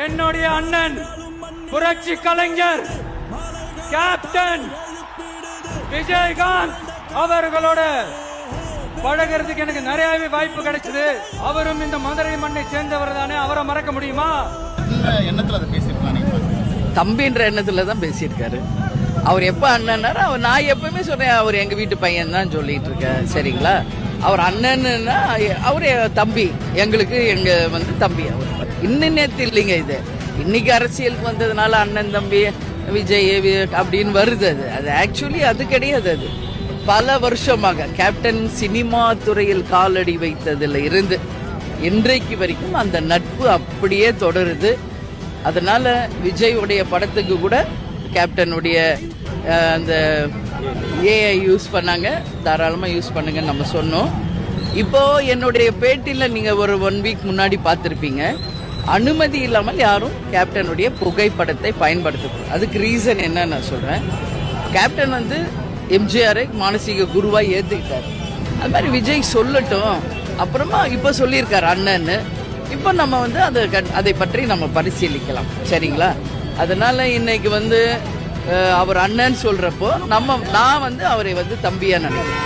என்னுடைய அண்ணன் புரட்சி கலைஞர் கேப்டன் விஜயகாந்த் அவர்களோட பழகிறதுக்கு எனக்கு நிறையவே வாய்ப்பு கிடைச்சது. அவரும் இந்த மதுரை மண்ணை சேர்ந்தவர் தானே, அவரை மறக்க முடியுமா? தம்பின்ற எண்ணத்துல தான் பேசியிருக்காரு. அவர் எப்ப அண்ணன்னாரு, அவர் நான் எப்பவுமே சொல்றேன் அவர் எங்க வீட்டு பையன் தான் சொல்லிட்டு இருக்கேன். சரிங்களா, அவர் அண்ணன்னா அவரு தம்பி, எங்களுக்கு எங்க தம்பி. அவர் இன்னும் நேத்து இல்லைங்க, இது இன்னைக்கு அரசியலுக்கு வந்ததுனால அண்ணன் தம்பி விஜய் அப்படின்னு வருது. அது ஆக்சுவலி அது கிடையாது. அது பல வருஷமாக கேப்டன் சினிமா துறையில் காலடி வைத்ததுல இருந்து இன்றைக்கு வரைக்கும் அந்த நட்பு அப்படியே தொடருது. அதனால விஜயுடைய படத்துக்கு கூட கேப்டனுடைய அந்த ஏஐ யூஸ் பண்ணாங்க, தாராளமாக யூஸ் பண்ணுங்கன்னு நம்ம சொன்னோம். இப்போ என்னுடைய பேட்டியில் நீங்கள் ஒரு 1 வீக் முன்னாடி பார்த்துருப்பீங்க, அனுமதி இல்லாமல் யாரும் கேப்டனுடைய புகைப்படத்தை பயன்படுத்தக்கூடாது. அதுக்கு ரீசன் என்ன நான் சொல்கிறேன். கேப்டன் எம்ஜிஆரை மானசீக குருவாக ஏற்றுக்கிட்டார். அது மாதிரி விஜய் சொல்லட்டும், அப்புறமா இப்போ சொல்லியிருக்காரு அண்ணன்னு. இப்போ நம்ம அதை பற்றி நம்ம பரிசீலிக்கலாம். சரிங்களா, அதனால இன்னைக்கு அவர் அண்ணன் சொல்றப்போ நான் அவரை தம்பியா நினைக்கிறேன்.